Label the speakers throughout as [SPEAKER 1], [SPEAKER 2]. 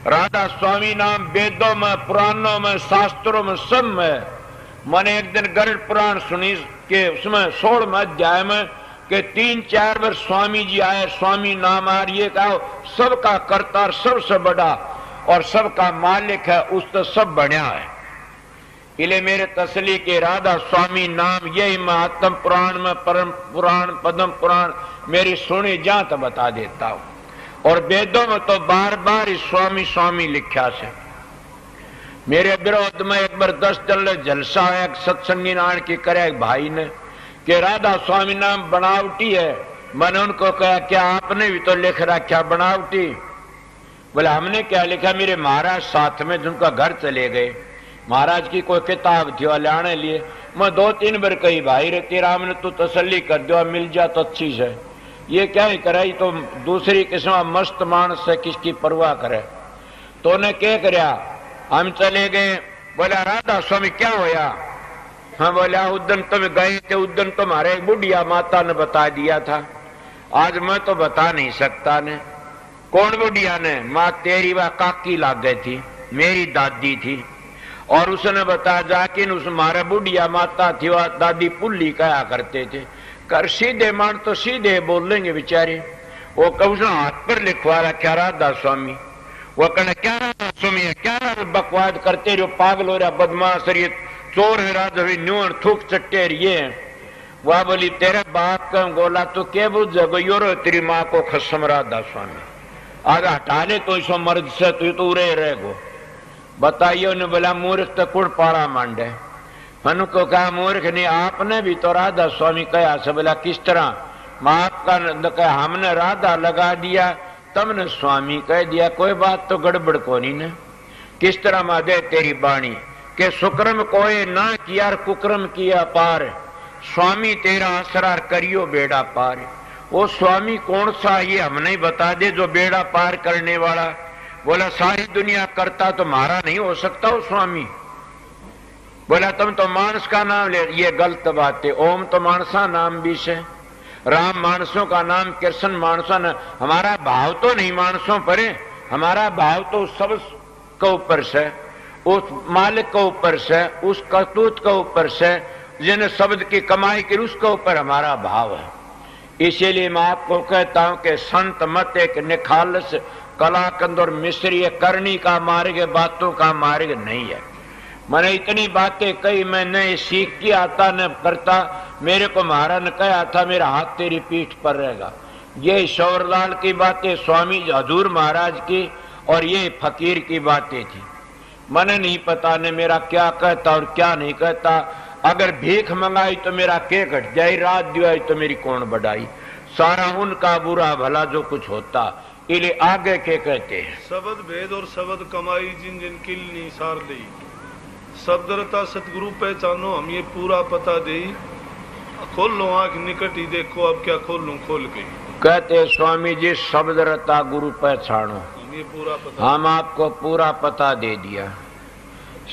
[SPEAKER 1] राधा स्वामी नाम वेदों में, पुराणों में, शास्त्रों में, सब में। मैंने एक दिन गरुड़ पुराण सुनी के उसमें 16वें अध्याय में कि 3-4 बार स्वामी जी आए, स्वामी नाम आ रही है, कहा सबका कर्ता, सबसे बड़ा और सबका मालिक है, उस तो सब बढ़िया है। इले मेरे तसली के राधा स्वामी नाम यही मैं आत्म पुराण में, परम पुराण, पद्म पुराण मेरी सुनी जा तो बता देता हूं। और वेदों में तो बार बार ही स्वामी स्वामी लिखा से। मेरे विरोध में एक बार 10 दिन जलसा है, सत्संगी नारायण की करे एक भाई ने कि राधा स्वामी नाम बनावटी है। मैंने उनको कहा क्या आपने भी तो लिख रखा बनावटी? बोले हमने क्या लिखा, मेरे महाराज साथ में जिनका घर चले गए, महाराज की कोई किताब थी वाले आने लिए। मैं 2-3 बार कही भाई रे तेरा ने तू तसल्ली कर दो, मिल जा तो अच्छी से, ये क्या ही कराई तो दूसरी किस्म मस्त मानस से किसकी परवाह करे। तो उन्हें क्या करया, हम चले गए। बोला राधा स्वामी क्या होया? हाँ बोला उदन तुम गए थे, उदन तुम्हारे बुढ़िया माता ने बता दिया था, आज मैं तो बता नहीं सकता ने। कौन बुढ़िया ने? माँ तेरी वह काकी लाग गई थी, मेरी दादी थी, और उसने बताया जाकिन उस मारे बुढ़िया माता थी, वह दादी पुल्ली कहा करते थे। कर सीधे मान तो सीधे बोल लेंगे बेचारे। वो कब हाथ पर लिखवा रखा राधा स्वामी। वो कहना क्या राधा स्वामी है, क्या बकवाद करते रहो, पागल हो रहा, बदमाश ये चोर है राधा न्यून थूक चट्टे ये। वह बोली तेरे बाप का गोला तो क्या बुझ गयो तेरी माँ को खसम राधा स्वामी, आगे हटा ले तो इसो मर्द से तू रे रहेगो। बताइए उन्हें बोला मूर्ख तो कुड़ पाड़ा मांडे। मनु को कहा मूर्ख नहीं, आपने भी तो राधा स्वामी कहा से। बोला किस तरह? माप का हमने राधा लगा दिया, तुमने स्वामी कह दिया, कोई बात तो गड़बड़ को नहीं ना। किस तरह मादे तेरी बाणी के सुक्रम कोई ना किया कुक्रम किया पार, स्वामी तेरा असरार करियो बेड़ा पार। वो स्वामी कौन सा ये हमने बता दे जो बेड़ा पार करने वाला। बोला सारी दुनिया करता तो मारा नहीं हो सकता वो स्वामी। बोला तुम तो मानस का नाम ले, ये गलत बात है। ओम तो मानसा नाम भी से, राम मानसों का नाम, कृष्ण मानसा न। हमारा भाव तो नहीं मानसों पर है, हमारा भाव तो सब के ऊपर से, उस मालिक के ऊपर से, उस करतूत के ऊपर से, जिन्हें शब्द की कमाई की उसके ऊपर हमारा भाव है। इसीलिए मैं आपको कहता हूं कि संत मत एक निखालस कलाकंद और मिश्री करनी का मार्ग, बातों का मार्ग नहीं है। मैंने इतनी बातें कही, मैं न सीख के आता न करता। मेरे को महाराज ने कहा था मेरा हाथ तेरी पीठ पर रहेगा। ये शौरलाल की बातें स्वामी हजूर महाराज की और ये फकीर की बातें थी। मैंने नहीं पता ने मेरा क्या कहता और क्या नहीं कहता। अगर भीख मंगाई तो मेरा के घट जाई, रात दिवाई तो मेरी कौन बढ़ाई। सारा उनका बुरा भला जो कुछ होता। इले आगे के कहते हैं
[SPEAKER 2] शब्द भेद और शब्द कमाई जिन जिन किल निसार दे, शब्दरता सतगुरु पहचानो हम ये पूरा पता दे। खोल लो आंख निकट ही देखो, अब क्या खोल लूं खोल के।
[SPEAKER 1] कहते स्वामी जी शब्दरता गुरु पहचानो,
[SPEAKER 2] हम ये पूरा पता,
[SPEAKER 1] हम आपको पूरा पता दे दिया।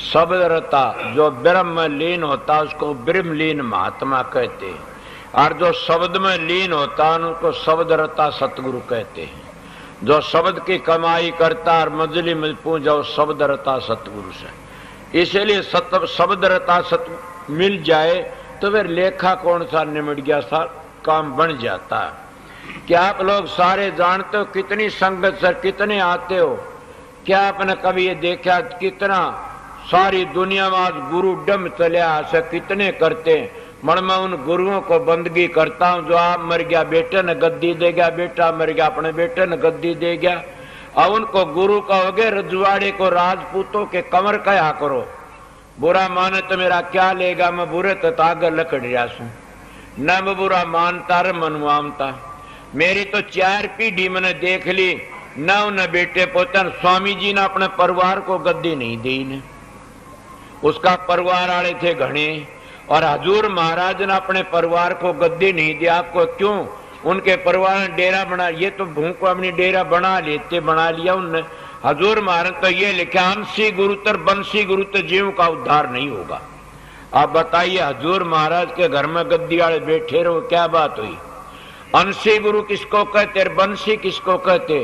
[SPEAKER 1] शब्दरता जो ब्रह्म में लीन होता उसको ब्रह्मलीन महात्मा कहते हैं, और जो शब्द में लीन होता उनको शब्दरता सतगुरु कहते हैं। जो शब्द की कमाई करता और मजली में पूजा शब्दरता सतगुरु से। इसलिए शब्दरता सत मिल जाए तो फिर लेखा कौन सा निमट गया सा काम बन जाता है। क्या आप लोग सारे जानते हो कितनी संगत से कितने आते हो? क्या आपने कभी ये देखा कितना सारी दुनिया में आज गुरु डम चलिया से कितने करते हैं। मन में उन गुरुओं को बंदगी करता हूं जो आप मर गया बेटे ने गद्दी दे गया, बेटा मर गया अपने बेटे ने गद्दी दे गया। और उनको गुरु कहोगे रजवाड़े को राजपूतों के कमर कया करो, बुरा माने तो मेरा क्या लेगा, मैं बुरे तो तागर लकड़ रहा सू न मैं बुरा मानता र मनवामता। मेरी तो 4 पीढ़ी मैंने देख ली न उन बेटे पोते। स्वामी जी ने अपने परिवार को गद्दी नहीं दी ने, उसका परिवार वाले थे घने, और हजूर महाराज ने अपने परिवार को गद्दी नहीं दिया। आपको क्यों? उनके परिवार ने डेरा बना, ये तो भूख को अपनी डेरा बना लिया उनने। हजूर महाराज तो ये लिखा अंशी गुरुतर बंशी गुरुतर जीव का उद्धार नहीं होगा। आप बताइए हजूर महाराज के घर में गद्दी वाले बैठे रहो, क्या बात हुई? अंशी गुरु किसको कहते, बंशी किसको कहते?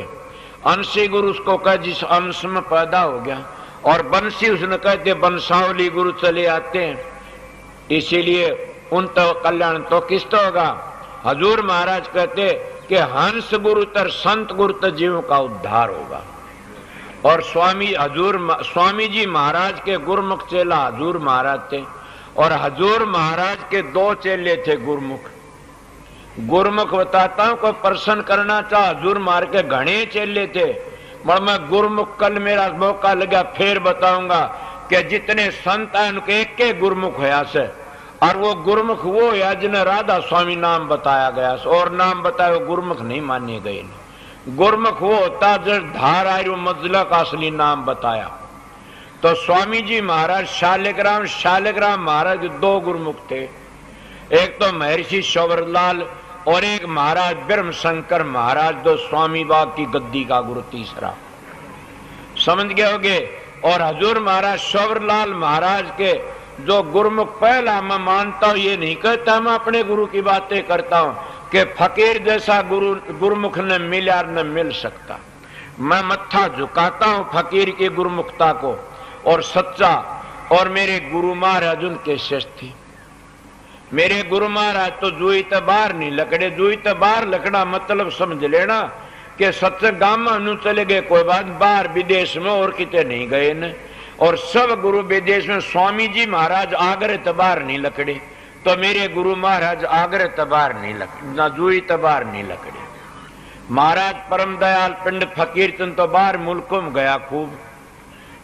[SPEAKER 1] अंशी गुरु उसको कह जिस अंश में पैदा हो गया, और बंसी उसने कहते बंसावली गुरु चले आते हैं, इसीलिए उन तो कल्याण तो किस्त होगा। हजूर महाराज कहते कि हंस गुरु तर संत गुरु तर जीव का उद्धार होगा। और स्वामी जी महाराज के गुरुमुख चेला हजूर महाराज थे, और हजूर महाराज के 2 चेले थे गुरुमुख। गुरुमुख बताता हूं, कोई प्रश्न करना चाह हजूर महाराज के घने चेले थे, मगर मैं गुरुमुख कल मेरा मौका लगा फिर बताऊंगा कि जितने संत हैं उनके एक के गुरुमुख होया से, और वो गुरुमुख वो है जिन्हें राधा स्वामी नाम बताया गया, और नाम बताया वो गुरुमुख नहीं माने गए। गुरुमुख वो होता जो धार आयु मंजिला का असली नाम बताया। तो स्वामी जी महाराज शालिग्राम महाराज 2 गुरुमुख थे, एक तो महर्षि शौवरलाल और एक महाराज ब्रह्म शंकर महाराज, 2 स्वामी बाग की गद्दी का गुरु तीसरा, समझ गए होगे। और हजूर महाराज शौवरलाल महाराज के जो गुरुमुख पहला, मैं मानता हूं, ये नहीं कहता मैं अपने गुरु की बातें करता हूं कि फकीर जैसा गुरुमुख न मिला न मिल सकता। मैं मत्था झुकाता हूं फकीर की गुरुमुखता को और सच्चा, और मेरे गुरु महाराज उनके शिष्य थे। मेरे गुरु महाराज तो जुई तो बाहर नहीं लकड़े, जुई तो बाहर लकड़ा मतलब समझ लेना कि सत्संग गांव में चले गए, कोई बात बाहर विदेश में और कितने नहीं गए न। और सब गुरु विदेश में, स्वामी जी महाराज आगरे तबार नहीं लकड़े, तो मेरे गुरु महाराज आगरे तबार नहीं लकड़े, ना जुई तबार नहीं लकड़े। महाराज परम दयाल पिंड फकीर चंद तो बाहर मुल्कों में गया खूब,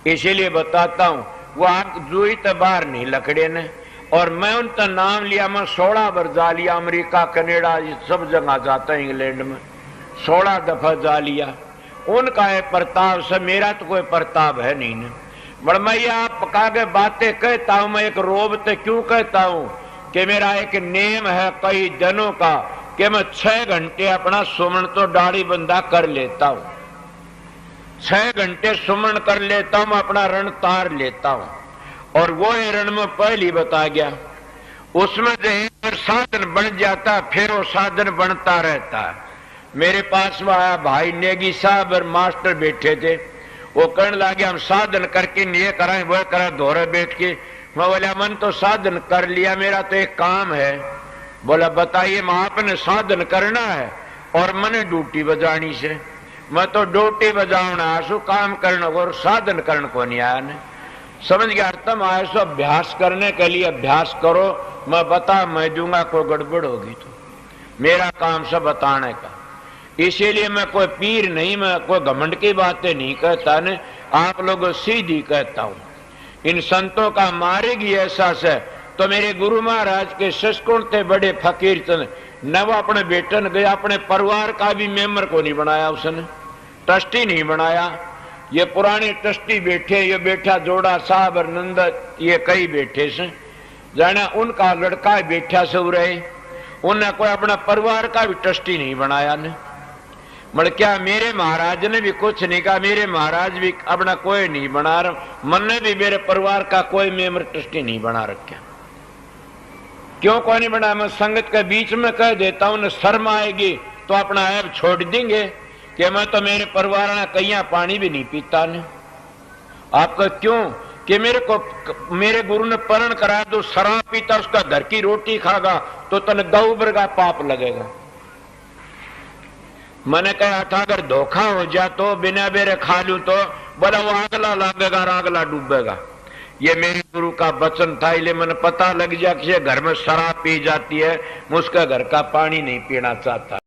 [SPEAKER 1] इसीलिए बताता हूं वो जुई तबार नहीं लकड़े ने। और मैं उनका नाम लिया, मैं 16 बार जा लिया, अमेरिका कनेडा ये सब जगह जाता है, इंग्लैंड में 16 दफा जा लिया। उनका है प्रताप से, मेरा तो कोई प्रताप है नहीं न। बड़ मैं ये आप पका के बातें कहता हूं, मैं एक रोबते क्यों कहता हूं कि मेरा एक नेम है कई दिनों का कि मैं 6 घंटे अपना सुमन तो दाढ़ी बंदा कर लेता हूं, 6 घंटे सुमन कर लेता हूं, मैं अपना रण तार लेता हूं। और वो रण में पहली बता गया, उसमें जो एक साधन बन जाता फिर वो साधन बनता रहता है। मेरे पास में आया भाई नेगी साहब और मास्टर बैठे थे, वो कहने लगे हम साधन करके ये कराएं वो करा दोहरे बैठ के। मैं बोला मन तो साधन कर लिया, मेरा तो एक काम है। बोला बताइए। मैं आपने साधन करना है और मैंने ड्यूटी बजानी से, मैं तो ड्यूटी बजाना आसू, काम करने को और साधन करने को नहीं आया ने। समझ गया तुम आए सो अभ्यास करने के लिए, अभ्यास करो, मैं बता मैं दूंगा, कोई गड़बड़ होगी तो मेरा काम सब बताने का। इसीलिए मैं कोई पीर नहीं, मैं कोई घमंड की बातें नहीं कहता ने, आप लोगों सीधी कहता हूं। इन संतों का मार्ग ही ऐसा है। तो मेरे गुरु महाराज के शिष्य थे बड़े फकीर चंद, न वो अपने बेटे ने गया, अपने परिवार का भी मेंबर को नहीं बनाया उसने, ट्रस्टी नहीं बनाया। ये पुराने ट्रस्टी बैठे, ये बैठा जोड़ा साहब और नंदा, ये कई बैठे से जाना, उनका लड़का बैठा से रहे, उन्हें कोई अपना परिवार का भी ट्रस्टी नहीं बनाया ने। मगर क्या मेरे महाराज ने भी कुछ नहीं कहा, मेरे महाराज भी अपना कोई नहीं बना रहा, मैंने भी मेरे परिवार का कोई मेंबर ट्रस्टी नहीं बना रखा। क्यों कोई नहीं बना? मैं संगत के बीच में कह देता हूं, शर्म आएगी तो अपना ऐप छोड़ देंगे कि मैं तो मेरे परिवार ने कहीं पानी भी नहीं पीता ने। आपका क्यों कि मेरे गुरु ने परण कराया, तो शराब पीता उसका घर की रोटी खागा तो तन गौ बरगा पाप लगेगा। मैंने कहा था अगर धोखा हो जाए तो बिना बेरे खा लू तो बोला वो आगला लागेगा और आगला डूबेगा। ये मेरे गुरु का वचन था, इसलिए मैंने पता लग गया कि घर में शराब पी जाती है, मैं उसका घर का पानी नहीं पीना चाहता।